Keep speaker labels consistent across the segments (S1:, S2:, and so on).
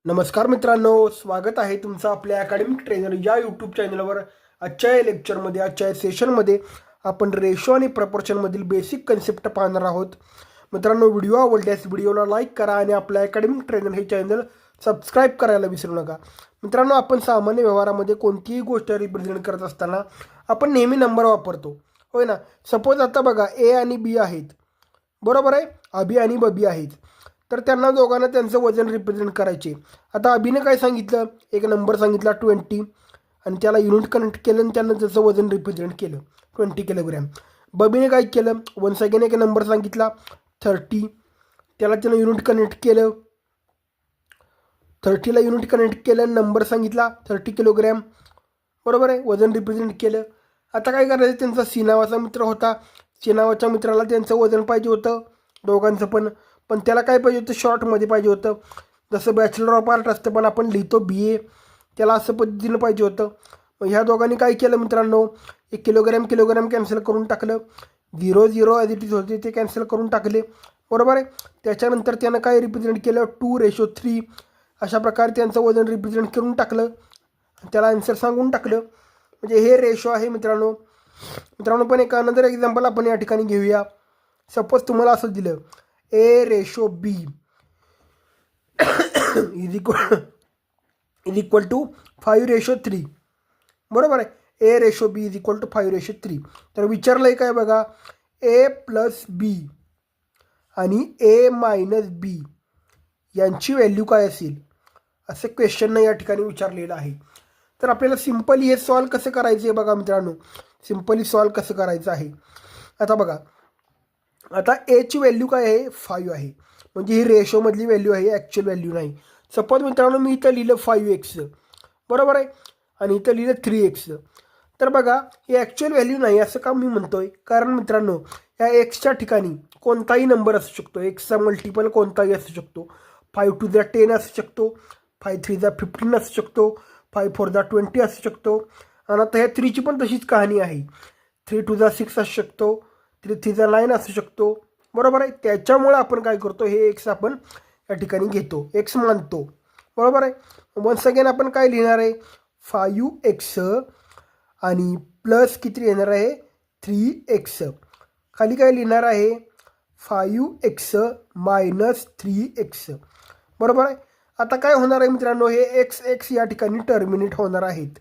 S1: नमस्कार मित्रांनो, स्वागत आहे तुमचं आपल्या अकॅडमिक ट्रेनर या यूट्यूब चॅनलवर. आजच्या या लेक्चरमध्ये, आजच्या या सेशनमध्ये आपण रेशो आणि प्रपोर्शनमधील बेसिक कन्सेप्ट पाहणार आहोत. मित्रांनो, व्हिडिओ आवडल्यास व्हिडिओला लाईक करा आणि आपल्या अकॅडमिक ट्रेनर हे चॅनल सबस्क्राईब करायला विसरू नका. मित्रांनो, आपण सामान्य व्यवहारामध्ये कोणतीही गोष्ट रिप्रेझेंट करत असताना आपण नेहमी नंबर वापरतो, होय ना. सपोज आता बघा, ए आणि बी आहेत, बरोबर आहे. अबी आणि बबी आहेत, तर त्यांना दोघांना त्यांचं वजन रिप्रेझेंट करायचे. आता अभिने काय सांगितलं, एक नंबर सांगितला 20 आणि त्याला युनिट कनेक्ट केलं आणि त्यानं त्याचं वजन रिप्रेझेंट केलं 20 किलोग्रॅम. बबीने काय केलं, वन्स अगेन एक नंबर सांगितला 30, त्याला त्यानं युनिट कनेक्ट केलं, 30ला युनिट कनेक्ट केलं, नंबर सांगितला 30 किलोग्रॅम, बरोबर आहे, वजन रिप्रेझेंट केलं. आता काय करायचं, त्यांचा सी नावाचा मित्र होता, सी नावाच्या मित्राला त्यांचं वजन पाहिजे होतं दोघांचं पण पण त्याला काय पाहिजे होतं, शॉर्टमध्ये पाहिजे होतं. जसं बॅचलर ऑफ आर्ट असतं पण आपण लिहितो BA, त्याला असं पद्धतीनं पाहिजे होतं. मग ह्या दोघांनी काय केलं मित्रांनो, एक किलोग्रॅम कॅन्सल करून टाकलं, 0 ॲज इट इज होते ते कॅन्सल करून टाकले, बरोबर आहे. त्याच्यानंतर त्यानं काय रिप्रेझेंट केलं, 2:3 अशा प्रकारे त्यांचं वजन रिप्रेझेंट करून टाकलं, त्याला आन्सर सांगून टाकलं. म्हणजे हे रेशो आहे मित्रांनो. पण एक अनदर एक्झाम्पल आपण या ठिकाणी घेऊया. सपोज तुम्हाला असं दिलं, A/B इज इक्वल टू 5:3, बरोबर आहे. A/B is equal to 5:3. तर विचारलं आहे काय बघा, A+B आणि A-B यांची व्हॅल्यू काय असेल, असं क्वेश्चननं या ठिकाणी विचारलेलं आहे. तर आपल्याला सिम्पली हे सॉल्व कसं करायचं आहे बघा मित्रांनो, सिम्पली सॉल्व कसं करायचं आहे. आता बघा, आता एची व्हॅल्यू काय आहे, 5 आहे, म्हणजे ही रेशोमधली व्हॅल्यू आहे, ॲक्च्युअल व्हॅल्यू नाही. सपोज मित्रांनो मी इथं लिहिलं 5x, बरोबर आहे, आणि इथं लिहिलं 3x. तर बघा, ही ॲक्च्युअल व्हॅल्यू नाही असं का मी म्हणतोय, कारण मित्रांनो या एक्सच्या ठिकाणी कोणताही नंबर असू शकतो, एक्सचा मल्टिपल कोणताही असू शकतो. 5 2 10 असू शकतो, 5 3 15 असू शकतो, 5 4 20 असू शकतो. आणि आता ह्या 3ची पण तशीच कहाणी आहे, 3 2 6 असू शकतो, 3 3 9 असू शकतो, बरोबर आहे. त्याच्यामुळे आपण काय करतो, हे एक्स आपण या ठिकाणी घेतो, एक्स मानतो, बरोबर आहे. वन्स अगेन आपण काय लिहिणार आहे, 5x आणि प्लस किती येणार आहे, 3x. खाली काय लिहिणार आहे, 5x मायनस 3x, बरोबर आहे. आता काय होणार आहे मित्रांनो, हे x या ठिकाणी टर्मिनेट होणार आहेत,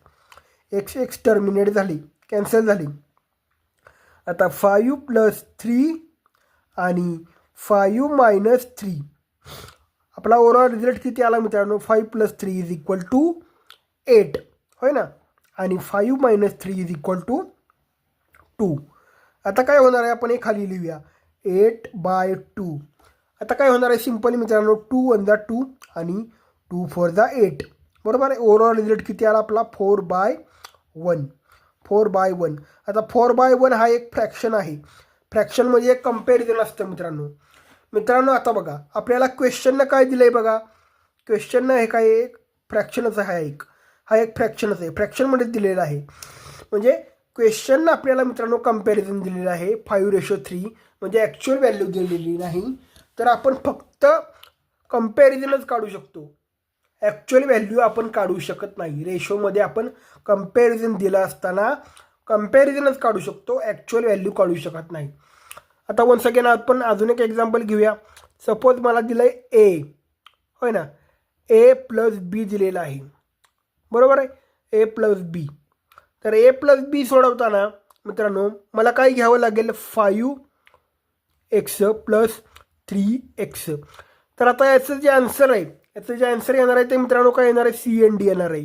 S1: x टर्मिनेट झाली, कॅन्सल झाली. आता 5 + 3 आणि 5 - 3, आपला ओव्हरऑल रिझल्ट किती आला मित्रांनो, 5 + 3 इज इक्वल टू 8, होय ना, आणि 5 - 3 इज इक्वल टू 2. आता काय होणार आहे, आपण हे खाली लिहूया, 8/2. आता काय होणार आहे, सिम्पली मित्रांनो, 2 1 2 आणि 2 4 8, बरोबर आहे. ओव्हरऑल रिझल्ट किती आला आपला, 4/1. 4/1. आता 4/1 हा एक फ्रॅक्शन आहे, फ्रॅक्शन म्हणजे एक कंपॅरिझन असतं मित्रांनो. आता बघा, आपल्याला क्वेश्चननं काय दिलं आहे बघा, क्वेश्चननं हे काय, एक फ्रॅक्शनच आहे, हा एक फ्रॅक्शनच आहे, फ्रॅक्शनमध्ये दिलेला आहे. म्हणजे क्वेश्चननं आपल्याला मित्रांनो कंपॅरिझन दिलेलं आहे, 5:3, म्हणजे ॲक्च्युअल व्हॅल्यू दिलेली नाही. तर आपण फक्त कंपॅरिझनच काढू शकतो, ॲक्च्युअल व्हॅल्यू आपण काढू शकत नाही. रेशोमध्ये आपण कंपॅरिझन दिलं असताना कंपॅरिझनच काढू शकतो, ॲक्च्युअल व्हॅल्यू काढू शकत नाही. आता वन्स अगेन आपण अजून एक एक्झाम्पल घेऊया. सपोज मला दिलं आहे A, होय ना, A+B दिलेलं आहे, बरोबर आहे, A+B. तर A+B सोडवताना मित्रांनो मला काय घ्यावं लागेल, 5x + 3x. तर आता याचं जे आन्सर आहे, येणार आहे ते मित्रांनो काय येणार आहे, CND येणार आहे,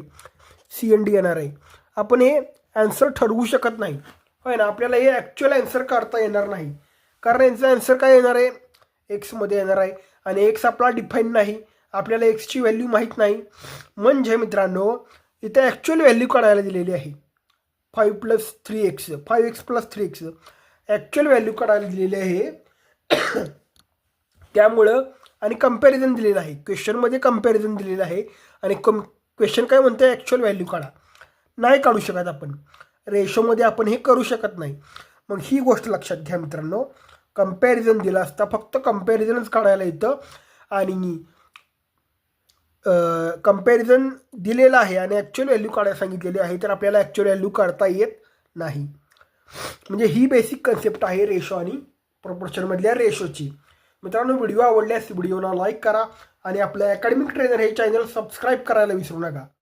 S1: CND येणार आहे. आपण हे आन्सर ठरवू शकत नाही, होय ना, आपल्याला हे ॲक्च्युअल आन्सर काढता येणार नाही, कारण यांचं आन्सर काय येणार आहे, एक्समध्ये येणार आहे, आणि एक्स आपला डिफाईन नाही, आपल्याला एक्सची व्हॅल्यू माहीत नाही. म्हणजे मित्रांनो इथे ॲक्च्युअल व्हॅल्यू काढायला दिलेली आहे, 5 + 3x, 5x + 3x actual value काढायला दिलेली आहे. त्यामुळं आणि कंपॅरिझन दिलेलं आहे, क्वेश्चनमध्ये कंपॅरिझन दिलेलं आहे, आणि क्वेश्चन काय म्हणतं, ॲक्च्युअल व्हॅल्यू काढा, नाही काढू शकत आपण, रेशोमध्ये आपण हे करू शकत नाही. मग ही गोष्ट लक्षात घ्या मित्रांनो, कंपॅरिझन दिला असता फक्त कंपॅरिझनच काढायला येतं, आणि कंपॅरिझन दिलेलं आहे आणि ॲक्च्युअल व्हॅल्यू काढायला सांगितलेली आहे तर आपल्याला ॲक्च्युअल व्हॅल्यू काढता येत नाही. म्हणजे ही बेसिक कन्सेप्ट आहे रेशो आणि प्रपोर्शनमधल्या रेशोची. मित्रांनो, व्हिडिओ आवडल्यास व्हिडिओला लाईक करा आणि आपल्या अकॅडमिक ट्रेनर हे चॅनल सबस्क्राईब करायला विसरू नका.